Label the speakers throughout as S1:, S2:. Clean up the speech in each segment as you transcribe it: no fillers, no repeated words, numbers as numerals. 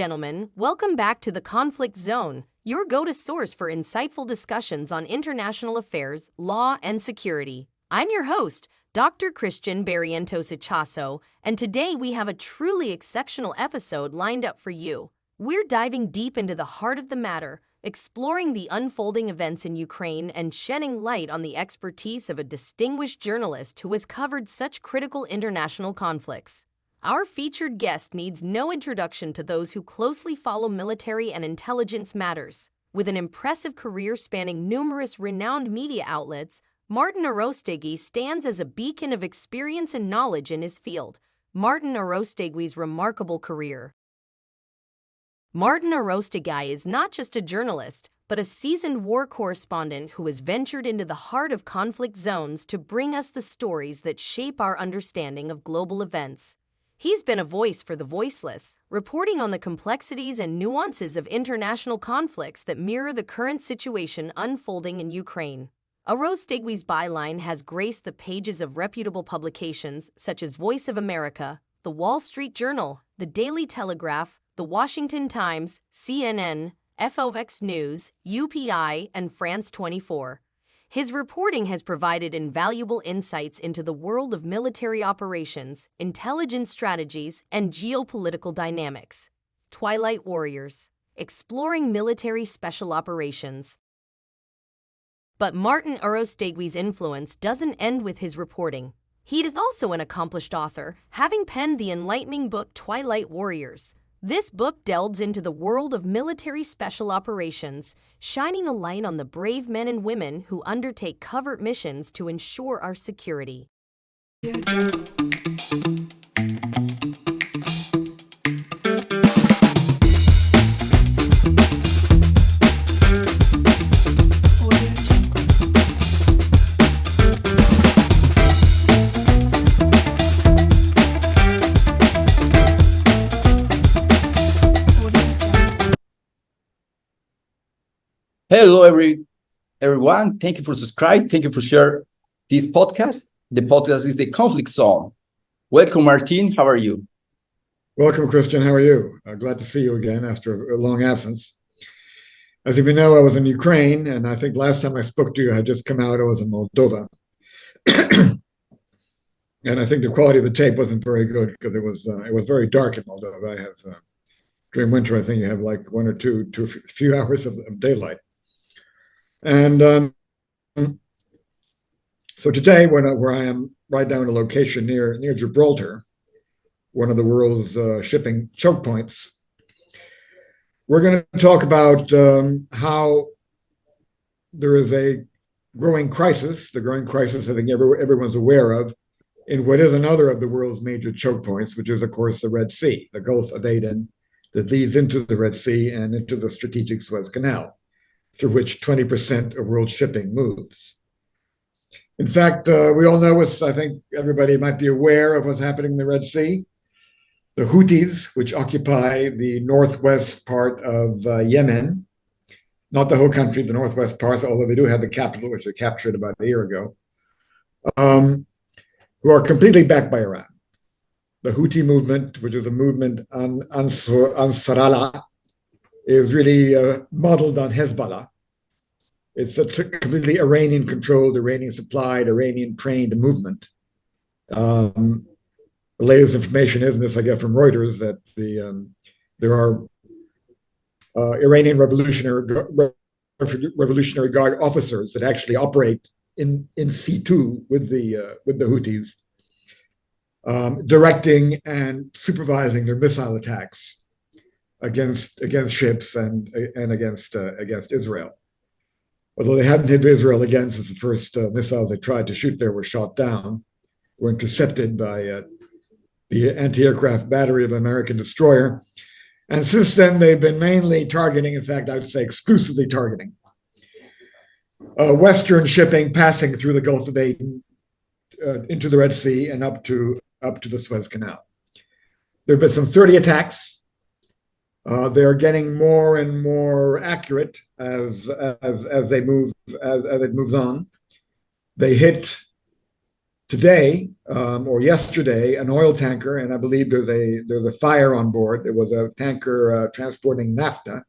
S1: Gentlemen, welcome back to the Conflict Zone, your go-to source for insightful discussions on international affairs, law, and security. I'm your host, Dr. Christian Barrientos Ichaso, and today we have a truly exceptional episode lined up for you. We're diving deep into the heart of the matter, exploring the unfolding events in Ukraine and shedding light on the expertise of a distinguished journalist who has covered such critical international conflicts. Our featured guest needs no introduction to those who closely follow military and intelligence matters. With an impressive career spanning numerous renowned media outlets, Martin Arostegui stands as a beacon of experience and knowledge in his field. Martin Arostegui's remarkable career. Martin Arostegui is not just a journalist, but a seasoned war correspondent who has ventured into the heart of conflict zones to bring us the stories that shape our understanding of global events. He's been a voice for the voiceless, reporting on the complexities and nuances of international conflicts that mirror the current situation unfolding in Ukraine. Arostegui's byline has graced the pages of reputable publications such as Voice of America, The Wall Street Journal, The Daily Telegraph, The Washington Times, CNN, FOX News, UPI, and France 24. His reporting has provided invaluable insights into the world of military operations, intelligence strategies, and geopolitical dynamics. Twilight Warriors, exploring military special operations. But Martin Arostegui's influence doesn't end with his reporting. He is also an accomplished author, having penned the enlightening book Twilight Warriors. This book delves into the world of military special operations, shining a light on the brave men and women who undertake covert missions to ensure our security.
S2: Hello, everyone. Thank you for subscribing. Thank you for sharing this podcast. The podcast is The Conflict Zone. Welcome, Martin. How are you?
S3: Welcome, Christian. How are you? Glad to see you again after a long absence. As you may know, I was in Ukraine, and I think last time I spoke to you, I had just come out. I was in Moldova. And I think the quality of the tape wasn't very good because it was very dark in Moldova. I have during winter, I think you have like one or two few hours of daylight. And so today, where I am right down a location near Gibraltar, one of the world's shipping choke points, we're going to talk about how there is a growing crisis, the growing crisis I think everyone's aware of, in what is another of the world's major choke points, which is, of course, the Red Sea, the Gulf of Aden, that leads into the Red Sea and into the strategic Suez Canal, through which 20% of world shipping moves. In fact, we all know I think everybody might be aware of what's happening in the Red Sea. The Houthis, which occupy the northwest part of Yemen, not the whole country, the northwest part, although they do have the capital, which they captured about a year ago, who are completely backed by Iran. The Houthi movement, which is a movement on Ansarallah, is really modeled on Hezbollah. It's a completely Iranian-controlled, Iranian-supplied, Iranian-trained movement. The latest information is, and this I get from Reuters, that there are Iranian Revolutionary Guard officers that actually operate in situ with the Houthis, directing and supervising their missile attacks against ships and against Israel. Although they haven't hit Israel again since the first missiles they tried to shoot there were shot down, were intercepted by the anti-aircraft battery of an American destroyer. And since then, they've been mainly targeting, in fact, I would say exclusively targeting, Western shipping passing through the Gulf of Aden into the Red Sea and up to the Suez Canal. There have been some 30 attacks. They're getting more and more accurate as it moves on. They hit today or yesterday, an oil tanker, and I believe there's a fire on board. There was a tanker transporting naphtha,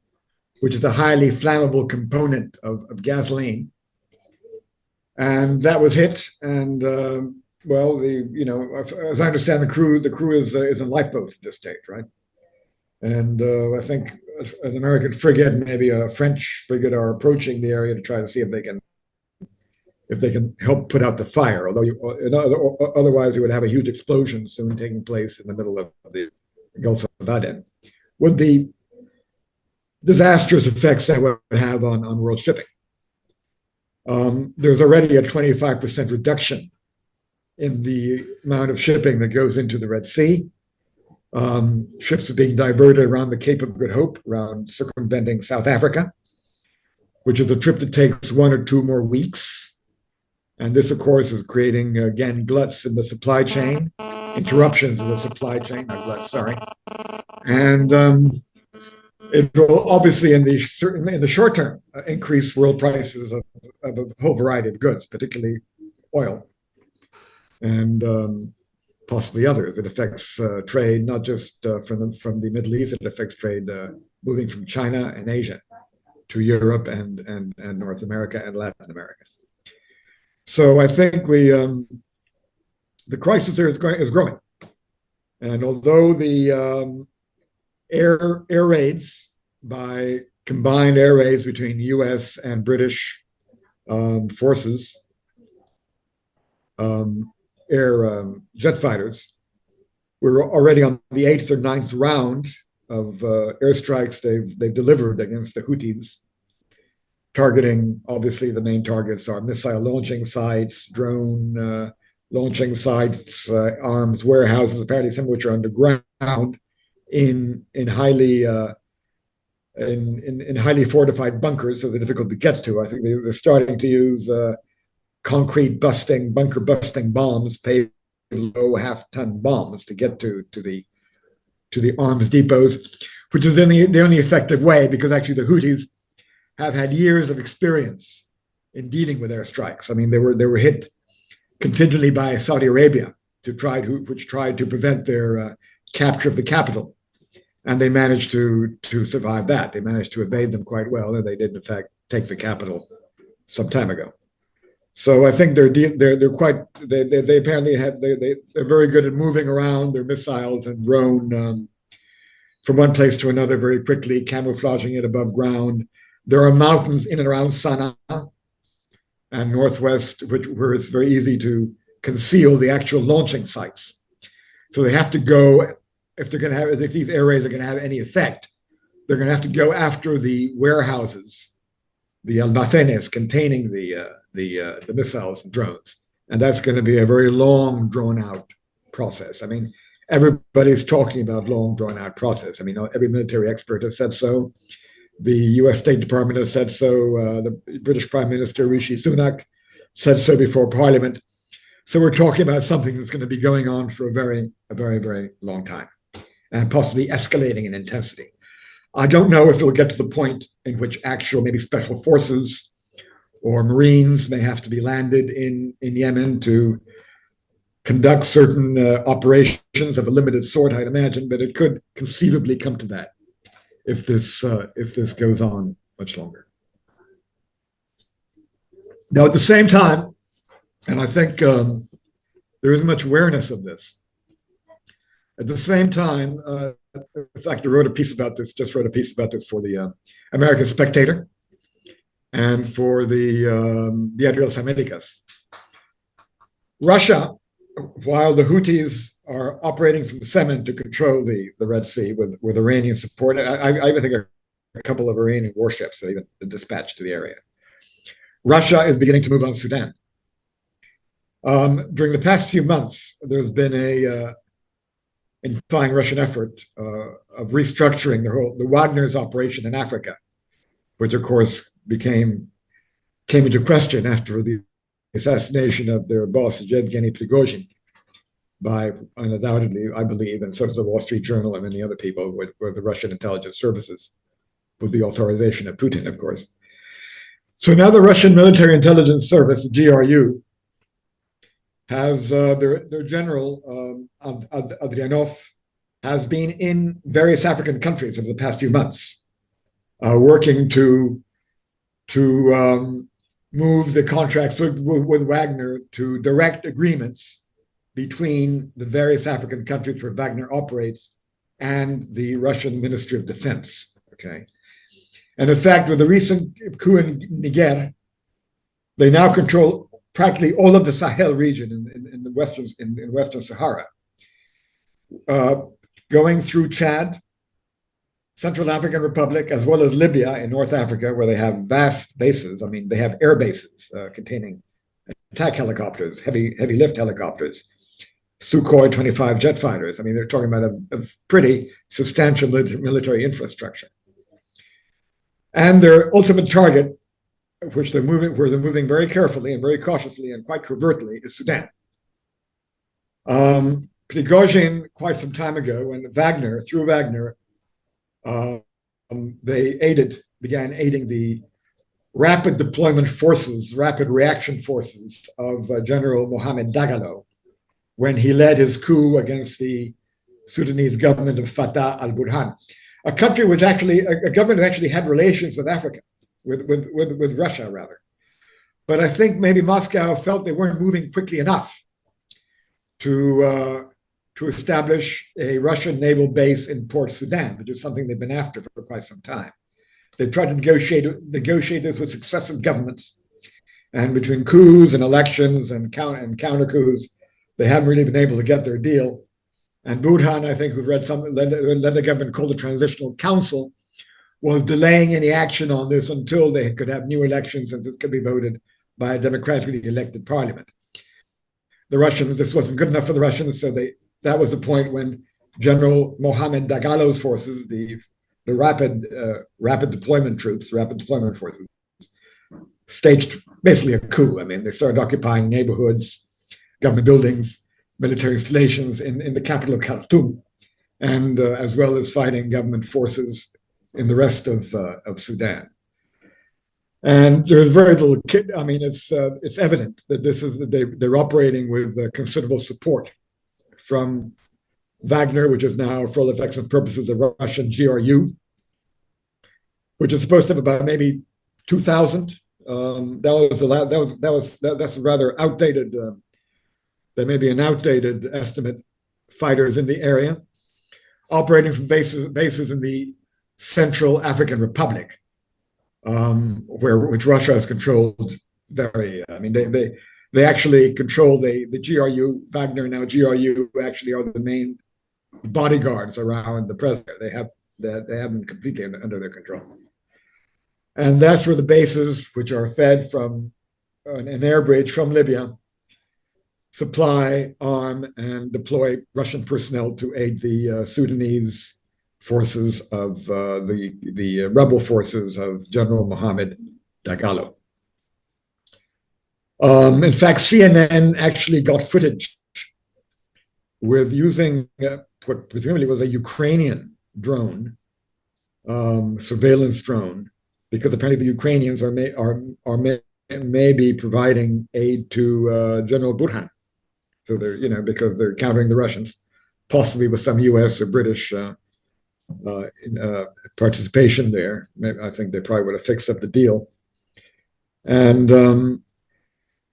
S3: which is a highly flammable component of gasoline, and that was hit. And well, as I understand, the crew is in lifeboats at this stage, right? And I think an American frigate, maybe a French frigate, are approaching the area to try to see if they can help put out the fire. Although otherwise, you would have a huge explosion soon taking place in the middle of the Gulf of Aden, with the disastrous effects that would have on world shipping. There's already a 25% reduction in the amount of shipping that goes into the Red Sea. Ships are being diverted around the Cape of Good Hope, around circumventing South Africa, which is a trip that takes 1 or 2 more weeks. And this, of course, is creating, again, gluts in the supply chain, interruptions in the supply chain, not gluts, sorry. And it will obviously, in the short term, increase world prices of a whole variety of goods, particularly oil, and possibly others. It affects trade, not just from the Middle East. It affects trade moving from China and Asia to Europe and North America and Latin America. So I think the crisis there is growing, and although the air raids, by combined air raids between U.S. and British forces, jet fighters, we're already on the 8th or 9th round of airstrikes they've delivered against the Houthis, targeting, obviously, the main targets are missile launching sites, drone launching sites, arms warehouses, apparently some of which are underground in highly fortified bunkers, so they're difficult to get to. I think they're starting to use concrete busting, bunker busting bombs, paid low half-ton bombs to get to the arms depots, which is the only effective way, because actually the Houthis have had years of experience in dealing with airstrikes. I mean, they were hit continually by Saudi Arabia, which tried to prevent their capture of the capital, and they managed to survive that. They managed to evade them quite well, and they did in fact take the capital some time ago. So I think they're apparently they're very good at moving around their missiles and drone from one place to another very quickly, camouflaging it above ground. There are mountains in and around Sana'a and northwest, where it's very easy to conceal the actual launching sites. So they have to go, if these air raids are going to have any effect, they're going to have to go after the warehouses, the almacenes containing the missiles and drones, and that's going to be a very long, drawn-out process. I mean, everybody's talking about long, drawn-out process. I mean, every military expert has said so. The U.S. State Department has said so. The British Prime Minister Rishi Sunak said so before Parliament. So we're talking about something that's going to be going on for a very, very long time, and possibly escalating in intensity. I don't know if it'll get to the point in which actual, maybe special forces or Marines may have to be landed in Yemen to conduct certain operations of a limited sort, I'd imagine, but it could conceivably come to that if this goes on much longer. Now, at the same time, and I think there isn't much awareness of this, at the same time, in fact, I wrote a piece about this for the American Spectator and for the Diarios Americas. Russia, while the Houthis are operating from Yemen to control the Red Sea with Iranian support, I even think a couple of Iranian warships have even been dispatched to the area. Russia is beginning to move on Sudan. During the past few months, there's been a intensifying Russian effort of restructuring the Wagner's operation in Africa, which of course came into question after the assassination of their boss, Evgeny Prigozhin, by undoubtedly, I believe, and so does the Wall Street Journal and many other people, with the Russian intelligence services, with the authorization of Putin, of course. So now the Russian Military Intelligence Service, GRU, has their general Adrianov has been in various African countries over the past few months, working to move the contracts with Wagner to direct agreements between the various African countries where Wagner operates and the Russian Ministry of Defense. Okay, and in fact, with the recent coup in Niger, they now control practically all of the Sahel region in the Western Sahara, going through Chad, Central African Republic, as well as Libya in North Africa, where they have vast bases. I mean, they have air bases containing attack helicopters, heavy lift helicopters, Sukhoi 25 jet fighters. I mean, they're talking about a pretty substantial military infrastructure. And their ultimate target, where they're moving very carefully and very cautiously and quite covertly, is Sudan. Prigozhin, quite some time ago, when through Wagner, they began aiding the rapid deployment forces, rapid reaction forces of General Mohammed Dagalo, when he led his coup against the Sudanese government of Fatah al-Burhan, a government who actually had relations with Africa, with Russia rather. But I think maybe Moscow felt they weren't moving quickly enough to establish a Russian naval base in Port Sudan, which is something they've been after for quite some time. They've tried to negotiate this with successive governments, and between coups and elections and counter coups, they haven't really been able to get their deal. And Burhan, I think, who led the government called the Transitional Council, was delaying any action on this until they could have new elections and this could be voted by a democratically elected parliament. The Russians, this wasn't good enough for the Russians, so that was the point when General Mohammed Dagalo's forces, the rapid deployment forces, staged basically a coup. I mean, they started occupying neighborhoods, government buildings, military installations in the capital of Khartoum, and as well as fighting government forces in the rest of Sudan. And there's very little. I mean, it's evident that they're operating with considerable support from Wagner, which is now, for all effects and purposes, a Russian GRU, which is supposed to have about maybe 2,000. That's a rather outdated. That may be an outdated estimate. Fighters in the area, operating from bases in the Central African Republic, which Russia has controlled very. I mean, they actually control the GRU. Wagner, now GRU, actually are the main bodyguards around the president. They have them completely under their control, and that's where the bases, which are fed from an air bridge from Libya, supply, arm, and deploy Russian personnel to aid the Sudanese forces of the rebel forces of General Mohammed Dagalo. In fact, CNN actually got footage with using what presumably was a Ukrainian drone, surveillance drone, because apparently the Ukrainians may be providing aid to General Burhan. So they're, because they're countering the Russians, possibly with some U.S. or British participation there. Maybe, I think they probably would have fixed up the deal. And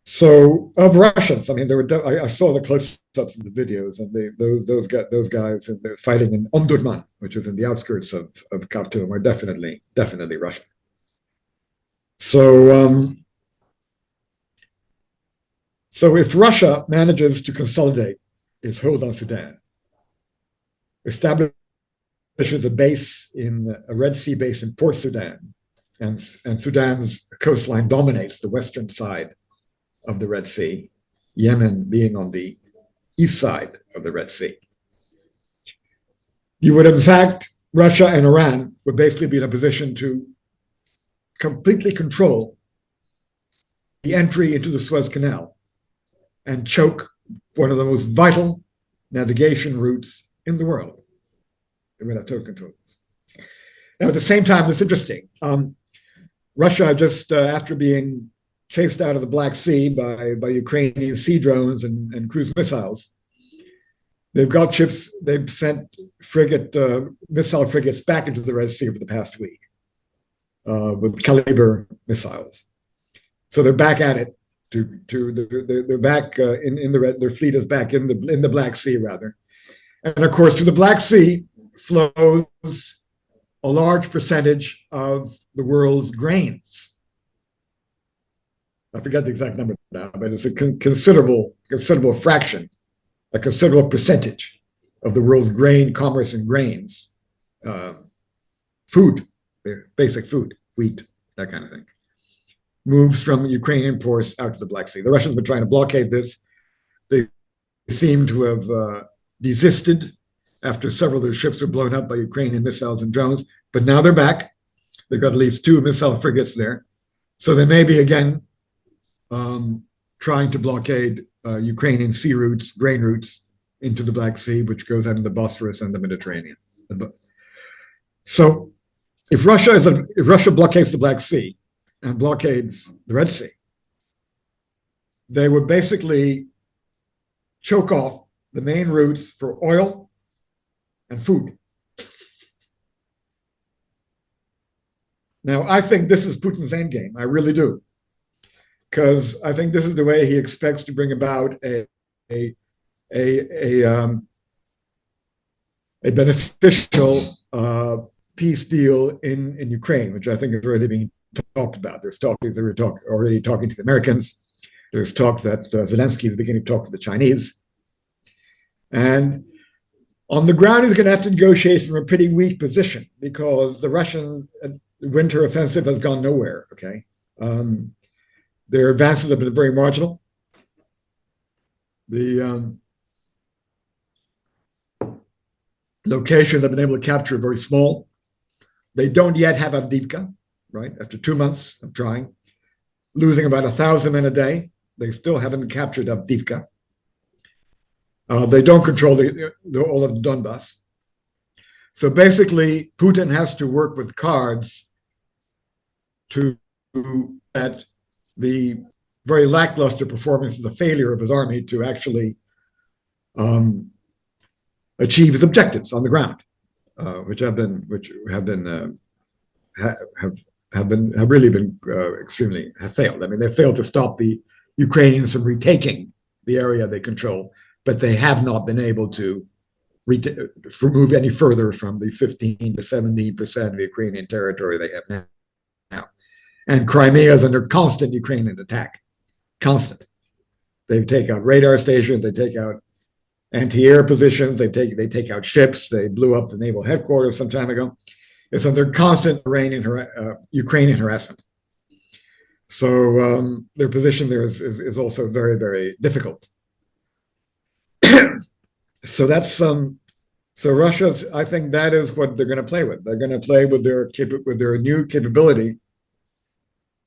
S3: so of Russians, I mean, I saw the close-ups in the videos, and those guys, and they're fighting in Omdurman, which is in the outskirts of Khartoum, are definitely Russian. So if Russia manages to consolidate its hold on Sudan, establishes a base a Red Sea base in Port Sudan, and Sudan's coastline dominates the western side of the Red Sea, Yemen being on the east side of the Red Sea, you would, in fact, Russia and Iran would basically be in a position to completely control the entry into the Suez Canal and choke one of the most vital navigation routes in the world. They would have total control. Now, at the same time, it's interesting. Russia just, after being chased out of the Black Sea by Ukrainian sea drones and cruise missiles. They've got ships. They've sent missile frigates back into the Red Sea over the past week with caliber missiles. So they're back at it. They're back in the Red. Their fleet is back in the Black Sea rather, and of course through the Black Sea flows a large percentage of the world's grains. I forget the exact number now, but it's a considerable fraction, a considerable percentage of the world's grain commerce and grains, food, basic food, wheat, that kind of thing, moves from Ukrainian ports out to the Black Sea. The Russians have been trying to blockade this. They seem to have desisted after several of their ships were blown up by Ukrainian missiles and drones, but now they're back. They've got at least 2 missile frigates there. So they may be again trying to blockade Ukrainian sea routes, grain routes into the Black Sea, which goes out into the Bosphorus and the Mediterranean. So if Russia blockades the Black Sea and blockades the Red Sea, they would basically choke off the main routes for oil and food. Now, I think this is Putin's endgame. I really do. Because I think this is the way he expects to bring about a beneficial peace deal in Ukraine, which I think is already being talked about. There's talk that we're already talking to the Americans. There's talk that Zelensky is beginning to talk to the Chinese. And on the ground, he's going to have to negotiate from a pretty weak position because the Russian winter offensive has gone nowhere, okay? Their advances have been very marginal. The locations they've been able to capture are very small. They don't yet have Avdiivka, right? After 2 months of trying, losing about 1,000 men a day, they still haven't captured Avdiivka. They don't control all of the Donbass. So basically, Putin has to work with cards to at the very lackluster performance and the failure of his army to actually achieve his objectives on the ground, which have failed. I mean, they failed to stop the Ukrainians from retaking the area they control, but they have not been able to move any further from the 15 to 70% of Ukrainian territory they have now. And Crimea is under constant Ukrainian attack, constant. They take out radar stations, they take out anti-air positions, they take out ships, they blew up the naval headquarters some time ago. It's under constant Ukrainian harassment. So their position there is also very, very difficult. So that's so Russia's. I think that is what they're going to play with. They're going to play with their new capability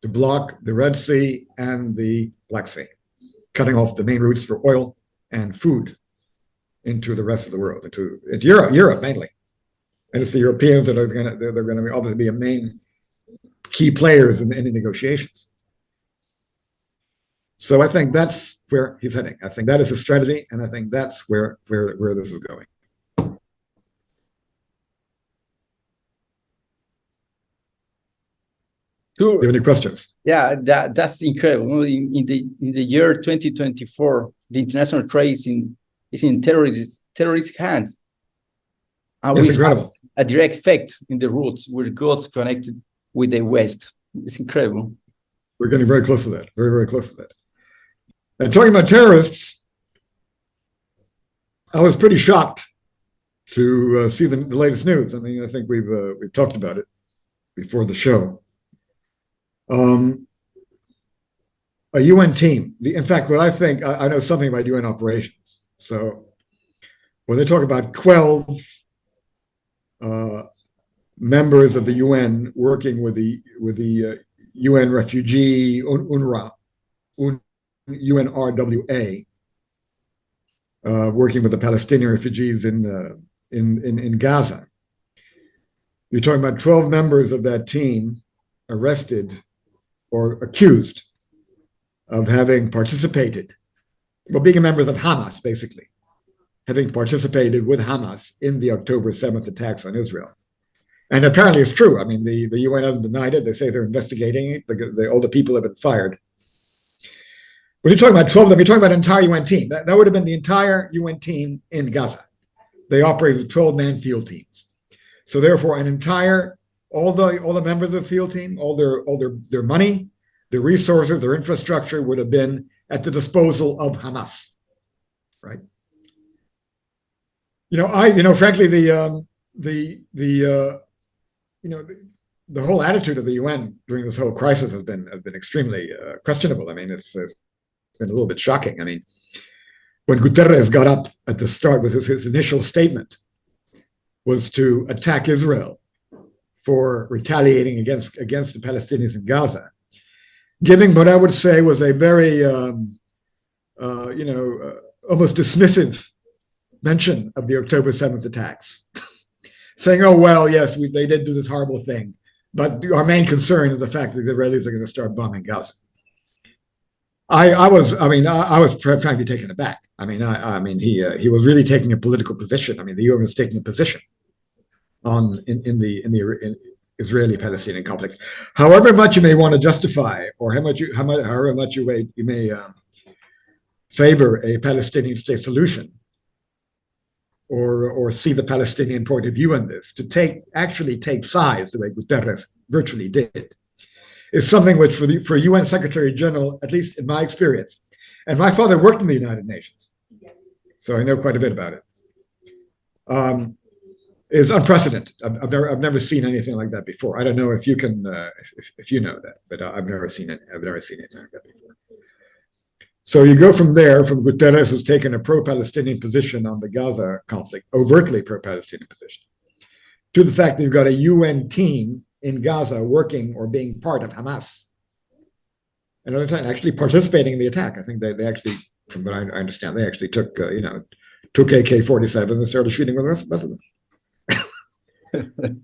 S3: to block the Red Sea and the Black Sea, cutting off the main routes for oil and food into the rest of the world, into Europe mainly. And it's the Europeans that are going to obviously be a main key players in any negotiations. So I think that's where he's heading. I think that is his strategy, and I think that's where this is going.
S2: Sure.
S3: Do you have any questions?
S2: Yeah, that's incredible. In the year 2024, the international trade is in terrorist hands. And
S3: it's incredible.
S2: A direct effect in the routes with goods connected with the West. It's incredible.
S3: We're getting very close to that. Very, very close to that. And talking about terrorists, I was pretty shocked to see the latest news. I mean, I think we've talked about it before the show. A UN team. In fact, what I think, I know something about UN operations. So when they talk about 12 members of the UN working with the UN refugee UNRWA, UNRWA, working with the Palestinian refugees in Gaza. You're talking about 12 members of that team arrested or accused of having participated, well, being members of Hamas, basically, having participated with Hamas in the October 7th attacks on Israel. And apparently it's true. I mean, the UN hasn't denied it. They say they're investigating it. All the people have been fired. When you're talking about 12 of them, you're talking about an entire UN team. That would have been the entire UN team in Gaza. They operated 12-man field teams. So therefore, all the members of the field team, all their money, their resources, their infrastructure would have been at the disposal of Hamas, right? Frankly, the whole attitude of the UN during this whole crisis has been extremely questionable. I mean, it's been a little bit shocking. I mean, when Guterres got up at the start with his initial statement was to attack Israel for retaliating against the Palestinians in Gaza, giving what I would say was a very almost dismissive mention of the October 7th attacks, saying, "Oh well, yes, they did do this horrible thing, but our main concern is the fact that the Israelis are going to start bombing Gaza." I was frankly taken aback. He was really taking a political position. I mean, the UN was taking a position in the Israeli-Palestinian conflict. However much you may want to justify, or however much you may favor a Palestinian state solution, or see the Palestinian point of view on this, to actually take sides the way Guterres virtually did, is something which for UN Secretary General, at least in my experience, and my father worked in the United Nations, so I know quite a bit about it, is unprecedented. I've never seen anything like that before. I don't know if you can, if you know that, but I've never seen it. I've never seen anything like that before. So you go from there, from Guterres, who's taken a pro-Palestinian position on the Gaza conflict, overtly pro-Palestinian position, to the fact that you've got a UN team in Gaza working or being part of Hamas. Another time, actually participating in the attack. I think they actually, from what I understand, they actually took AK-47 and started shooting with the rest of them.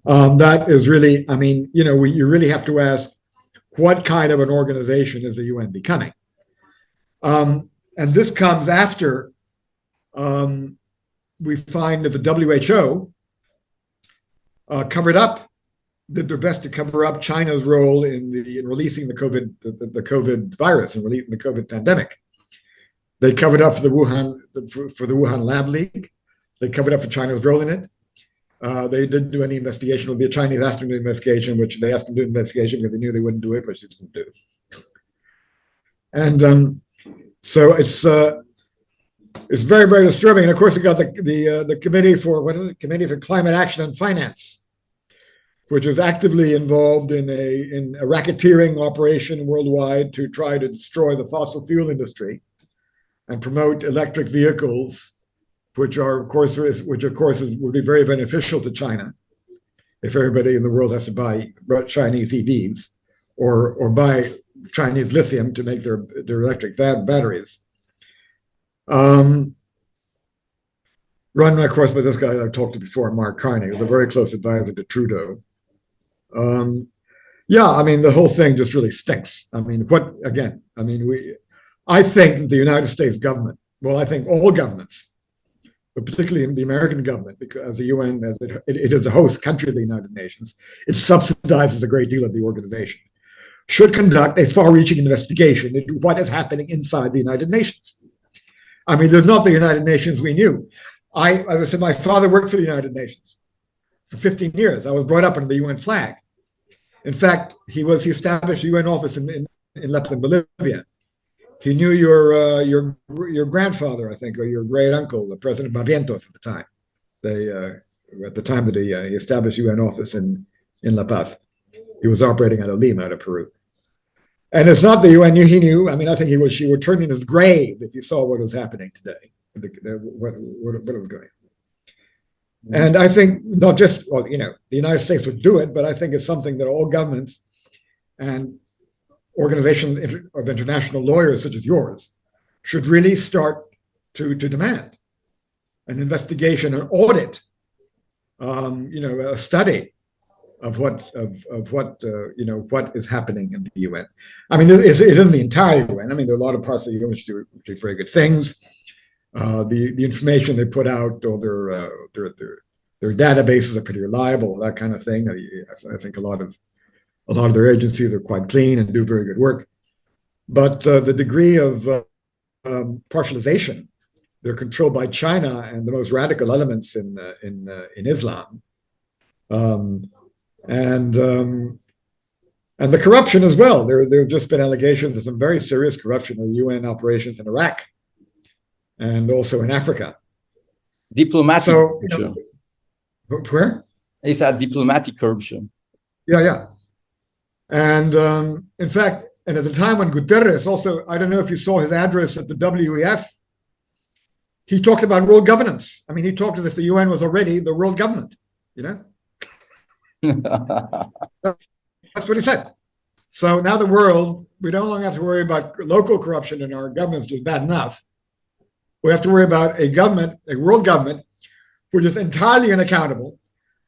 S3: That is really, you really have to ask, what kind of an organization is the UN becoming? And this comes after we find that the WHO did their best to cover up China's role in releasing the COVID virus and releasing the COVID pandemic. They covered up for the Wuhan Lab League. They covered up for China's role in it. They didn't do any investigation. Well, the Chinese asked them to do investigation, which they asked them to do investigation because they knew they wouldn't do it, which they didn't do. And so it's very, very disturbing. And of course, we got the committee for Committee for Climate Action and Finance, which was actively involved in a racketeering operation worldwide to try to destroy the fossil fuel industry and promote electric vehicles, which of course would be very beneficial to China if everybody in the world has to buy Chinese EVs or buy Chinese lithium to make their electric batteries. Run, of course, by this guy I've talked to before, Mark Carney, who's a very close advisor to Trudeau. The whole thing just really stinks. I think the United States government, well, I think all governments, but particularly the American government, because as the UN, as it is the host country of the United Nations, it subsidizes a great deal of the organization, should conduct a far-reaching investigation into what is happening inside the United Nations. There's not the United Nations we knew. As I said, my father worked for the United Nations for 15 years. I was brought up under the UN flag. In fact, he established a UN office in Bolivia. He knew your grandfather, I think, or your great uncle, the President Barrientos at the time. At the time that he established UN office in La Paz, he was operating out of Lima, out of Peru. And it's not the UN he knew. I think she would turn in his grave if you saw what was happening today, what was going on. And I think not just, the United States would do it, but I think it's something that all governments and organizations of international lawyers such as yours should really start to demand an investigation, an audit, a study of what what is happening in the UN. I mean, it isn't the entire UN. I mean, there are a lot of parts of the UN which do very good things. The information they put out, or their databases are pretty reliable, that kind of thing. I think a lot of their agencies are quite clean and do very good work. But the degree of partialization, they're controlled by China and the most radical elements in Islam, and the corruption as well. There have just been allegations of some very serious corruption of UN operations in Iraq and also in Africa.
S2: Diplomatic corruption.
S3: Where?
S2: It's a diplomatic corruption.
S3: Yeah. And in fact, and at the time when Guterres also, I don't know if you saw his address at the WEF, he talked about world governance. I mean, he talked as if the UN was already the world government, That's what he said. So now the world, we no longer have to worry about local corruption in our governments, which is bad enough. We have to worry about a government, a world government, which is entirely unaccountable.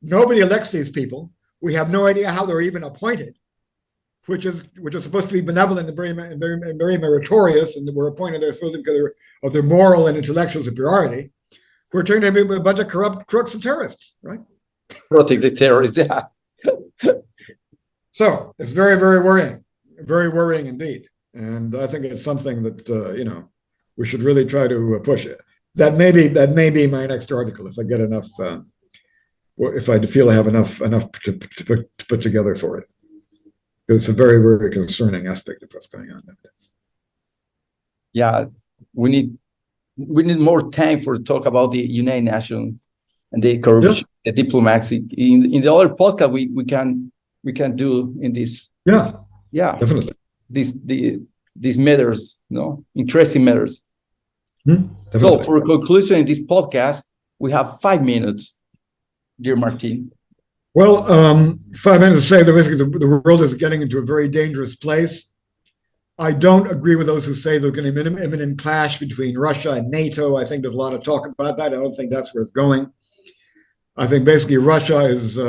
S3: Nobody elects these people. We have no idea how they're even appointed, which is supposed to be benevolent and very meritorious, and we're appointed there supposedly because of their moral and intellectual superiority. We're turning to be a bunch of corrupt crooks and terrorists, right?
S2: Protect the terrorists, yeah.
S3: So it's very, very worrying indeed. And I think it's something that we should really try to push it. That may be my next article if I get enough, if I feel I have enough to put together for it. It's a very, very concerning aspect of what's going on nowadays.
S2: Yeah, we need more time for talk about the United Nations and the corruption, the diplomacy. In the other podcast we can do in this. Yeah,
S3: definitely.
S2: These matters, interesting matters. So for conclusion in this podcast, we have 5 minutes, dear Martin.
S3: Well, 5 minutes to say that basically the world is getting into a very dangerous place. I don't agree with those who say there's going to be an imminent clash between Russia and NATO. I think there's a lot of talk about that. I don't think that's where it's going. I think basically Russia is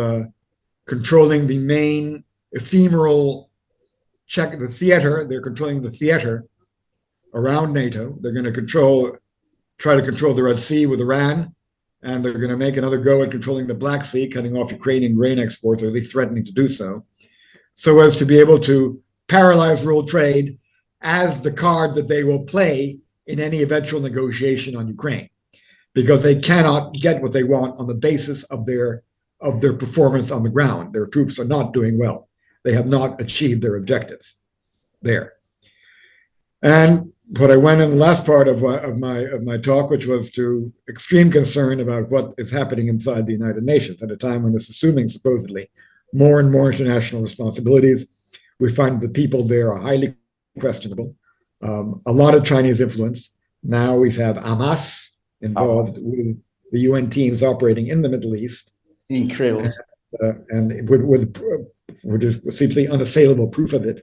S3: controlling the main ephemeral the theater. They're controlling the theater around NATO. They're going to try to control the Red Sea with Iran. And they're going to make another go at controlling the Black Sea, cutting off Ukrainian grain exports, or at least threatening to do so as to be able to paralyze world trade as the card that they will play in any eventual negotiation on Ukraine, because they cannot get what they want on the basis of their performance on the ground. Their troops are not doing well. They have not achieved their objectives there. And what I went in the last part of my talk, which was to extreme concern about what is happening inside the United Nations at a time when it's assuming supposedly more and more international responsibilities. We find the people there are highly questionable. A lot of Chinese influence. Now we have Hamas involved with the UN teams operating in the Middle East.
S2: Incredible.
S3: And with simply unassailable proof of it.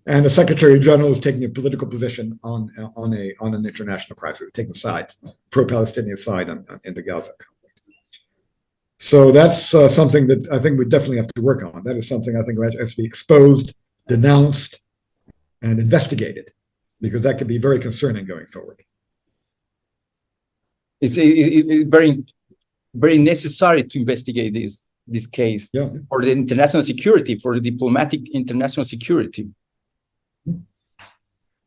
S3: And the Secretary General is taking a political position on an international crisis, taking sides, pro-Palestinian side in the Gaza conflict. So that's something that I think we definitely have to work on. That is something I think has to be exposed, denounced, and investigated, because that could be very concerning going forward.
S2: It's very, very necessary to investigate this case for the international security, for the diplomatic international security.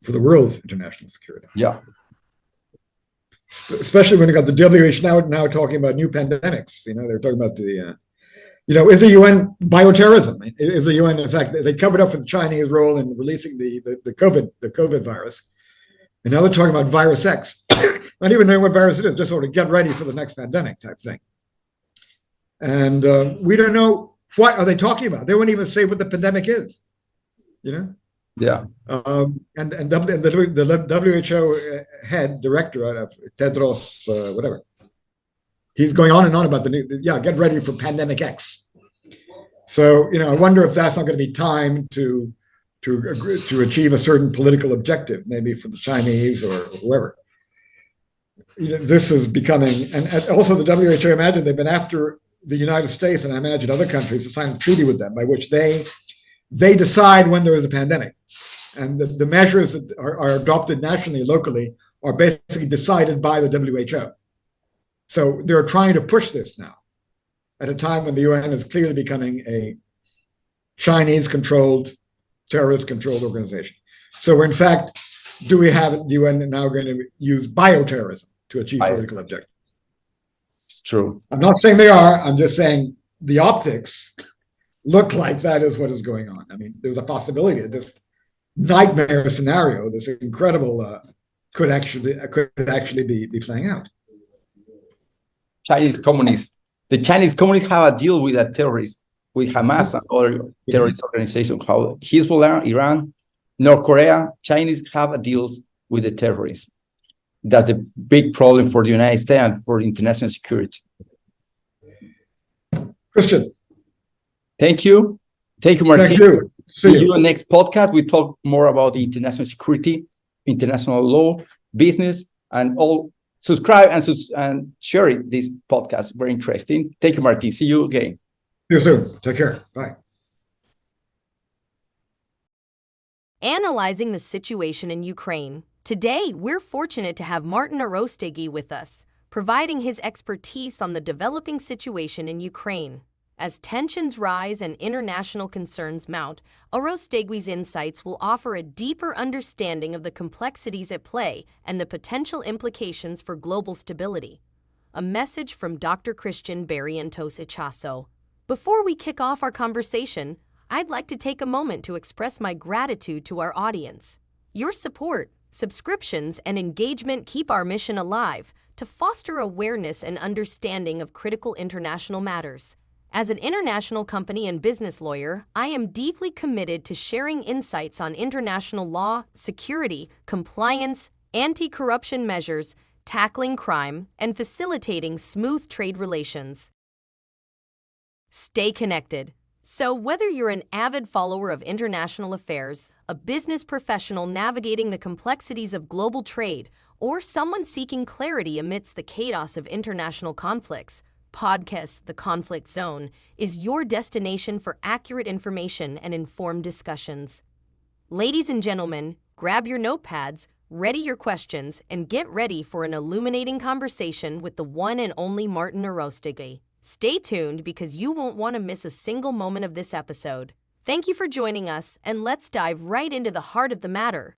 S3: For the world's international security.
S2: Yeah.
S3: Especially when you got the WHO now talking about new pandemics. They're talking about is the UN bioterrorism? Is the UN, in fact, they covered up for the Chinese role in releasing the COVID virus. And now they're talking about virus X. Not even knowing what virus it is, just sort of get ready for the next pandemic type thing. And we don't know what are they talking about. They won't even say what the pandemic is.
S2: Yeah.
S3: And the WHO head director, Tedros, whatever, he's going on and on about get ready for pandemic X. So, I wonder if that's not going to be time to achieve a certain political objective, maybe for the Chinese or whoever. This is becoming, and also the WHO, imagine they've been after the United States, and I imagine other countries, to sign a treaty with them by which they decide when there is a pandemic. And the measures that are adopted nationally and locally are basically decided by the WHO. So they're trying to push this now at a time when the UN is clearly becoming a Chinese-controlled, terrorist-controlled organization. So in fact, do we have the UN now going to use bioterrorism to achieve political objectives?
S2: It's true.
S3: I'm not saying they are. I'm just saying the optics look like that is what is going on. I mean, there's a possibility that this nightmare scenario, this incredible, could actually be playing out.
S2: Chinese communists. The Chinese communists have a deal with a terrorist, with Hamas and other terrorist organizations. How Hezbollah, Iran, North Korea, Chinese have a deals with the terrorists. That's the big problem for the United States and for international security.
S3: Christian.
S2: Thank you. Thank you, Martin.
S3: Thank you.
S2: See you in the next podcast. We talk more about the international security, international law, business, and all. Subscribe and share this podcast. Very interesting. Thank you, Martin. See you again.
S3: See you soon. Take care. Bye.
S1: Analyzing the situation in Ukraine. Today, we're fortunate to have Martin Arostegui with us, providing his expertise on the developing situation in Ukraine. As tensions rise and international concerns mount, Arostegui's insights will offer a deeper understanding of the complexities at play and the potential implications for global stability. A message from Dr. Christian Barrientos Ichaso. Before we kick off our conversation, I'd like to take a moment to express my gratitude to our audience. Your support, subscriptions, and engagement keep our mission alive to foster awareness and understanding of critical international matters. As an international company and business lawyer, I am deeply committed to sharing insights on international law, security, compliance, anti-corruption measures, tackling crime, and facilitating smooth trade relations. Stay connected. So whether you're an avid follower of international affairs, a business professional navigating the complexities of global trade, or someone seeking clarity amidst the chaos of international conflicts, podcast The Conflict Zone is your destination for accurate information and informed discussions. Ladies and gentlemen, grab your notepads, ready your questions, and get ready for an illuminating conversation with the one and only Martin Arostegui. Stay tuned because you won't want to miss a single moment of this episode. Thank you for joining us, and let's dive right into the heart of the matter.